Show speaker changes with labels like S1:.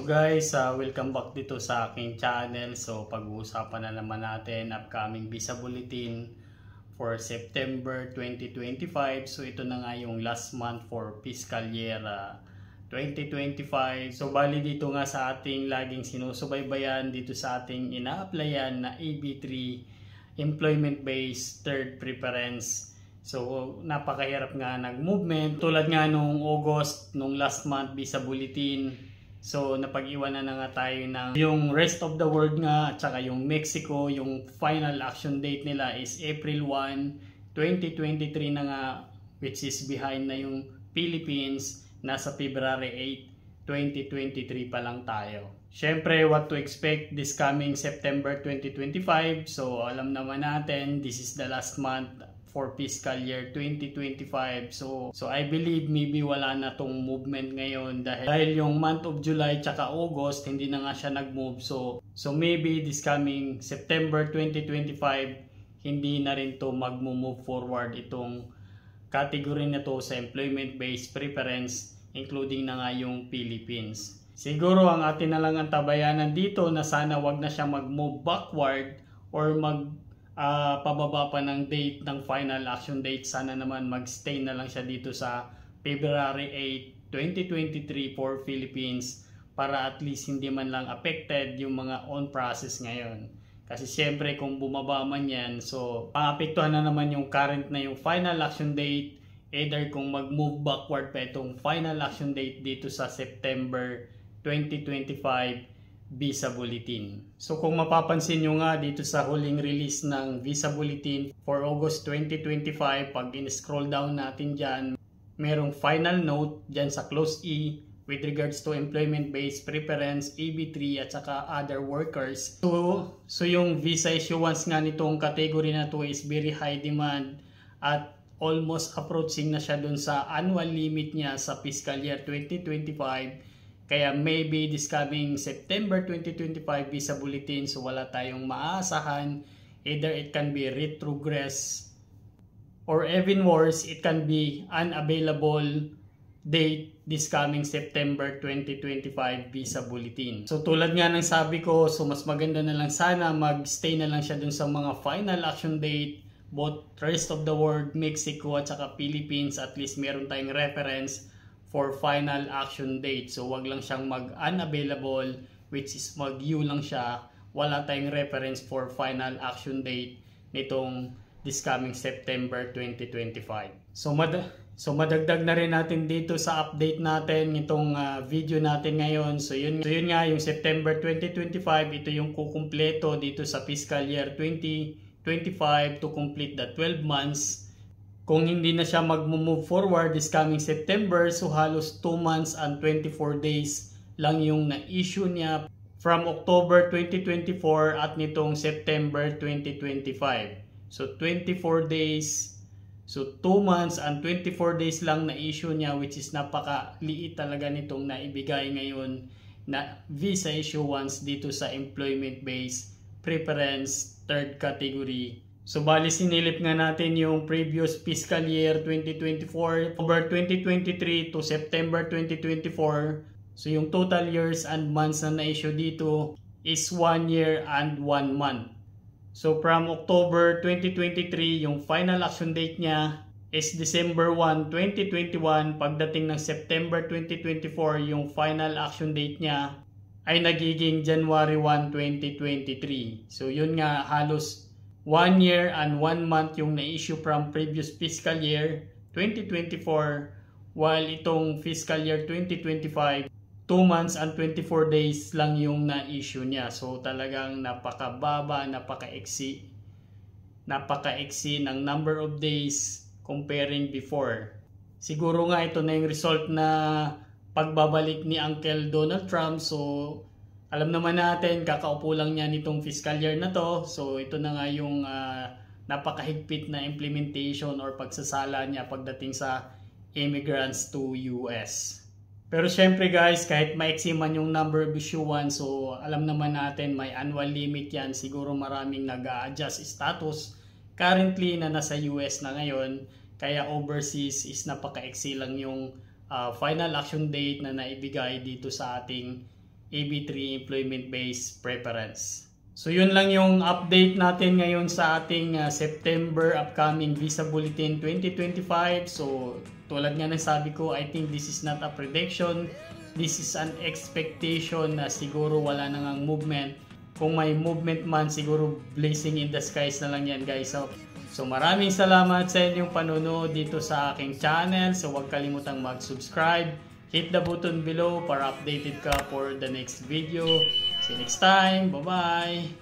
S1: Guys, welcome back dito sa aking channel. So pag-uusapan na naman natin upcoming visa bulletin for September 2025. So ito na nga yung last month for fiscal year 2025. So bali dito nga sa ating laging sinusubaybayan dito sa ating ina-applyan na AB3 Employment Based Third Preference. So napakahirap nga nag-movement tulad nga nung August, nung last month visa bulletin. So napag-iwanan na nga tayo ng yung rest of the world nga at saka yung Mexico, yung final action date nila is April 1, 2023 na nga, which is behind na yung Philippines, nasa February 8, 2023 pa lang tayo. Syempre, what to expect this coming September 2025. So alam naman natin, this is the last month for fiscal year 2025. So I believe maybe wala na tong movement ngayon dahil yung month of July tsaka August hindi na nga siya nag-move. So maybe this coming September 2025 hindi na rin to mag-move forward itong category na to sa employment based preference, including na nga yung Philippines. Siguro ang atin na lang ang tabayanan dito na sana wag na siya mag-move backward or pababa pa ng date ng final action date. Sana naman magstay na lang siya dito sa February 8, 2023 for Philippines para at least hindi man lang affected yung mga on process ngayon. Kasi syempre kung bumaba man yan, so maapektuhan na naman yung current na yung final action date, either kung mag-move backward pa itong final action date dito sa September 2025 visa bulletin. So kung mapapansin nyo nga dito sa huling release ng visa bulletin for August 2025, pag in-scroll down natin dyan, merong final note dyan sa clause E with regards to employment-based preference, EB3 at saka other workers. So yung visa issuance nga nitong category na to is very high demand at almost approaching na siya dun sa annual limit niya sa fiscal year 2025. Kaya maybe this coming September 2025 visa bulletin, so wala tayong maaasahan. Either it can be retrogress or even worse, it can be unavailable date this coming September 2025 visa bulletin. So tulad nga ng sabi ko, so mas maganda na lang sana magstay na lang siya dun sa mga final action date, both rest of the world, Mexico at saka Philippines. At least meron tayong reference for final action date. So wag lang siyang mag-unavailable, which is mag-U lang siya. Wala tayong reference for final action date nitong this coming September 2025. So madagdag na rin natin dito sa update natin itong video natin ngayon. So yun nga yung September 2025, ito yung kukumpleto dito sa fiscal year 2025 to complete the 12 months. Kung hindi na siya mag-move forward this coming September, so halos 2 months and 24 days lang yung na-issue niya from October 2024 at nitong September 2025. So 24 days, so 2 months and 24 days lang na-issue niya, which is napakaliit talaga nitong naibigay ngayon na visa issuance dito sa employment-based preference third category. So bali sinilip nga natin yung previous fiscal year 2024, October 2023 to September 2024. So yung total years and months na na-issue dito is 1 year and 1 month. So from October 2023, yung final action date niya is December 1, 2021. Pagdating ng September 2024, yung final action date niya ay nagiging January 1, 2023. So yun nga, halos 1 year and 1 month yung na-issue from previous fiscal year 2024, while itong fiscal year 2025, 2 months and 24 days lang yung na-issue niya. So talagang napakababa, napaka-eksi ng number of days comparing before. Siguro nga ito na yung result na pagbabalik ni Uncle Donald Trump. So alam naman natin, kakaupo lang niya nitong fiscal year na to. So ito na nga yung napakahigpit na implementation or pagsasala niya pagdating sa immigrants to US. Pero syempre guys, kahit maiksi man yung number of issuance, so alam naman natin may annual limit yan. Siguro maraming nag-a-adjust status currently na nasa US na ngayon. Kaya overseas is napaka-eksi lang yung final action date na naibigay dito sa ating AB3 Employment-Based Preference. So yun lang yung update natin ngayon sa ating September upcoming Visa Bulletin 2025. So tulad nga ng sabi ko, I think this is not a prediction. This is an expectation na siguro wala nang ang movement. Kung may movement man, siguro blessing in the skies na lang yan guys. So maraming salamat sa inyong panonood dito sa aking channel. So huwag kalimutang mag-subscribe. Hit the button below para updated ka for the next video. See you next time. Bye-bye!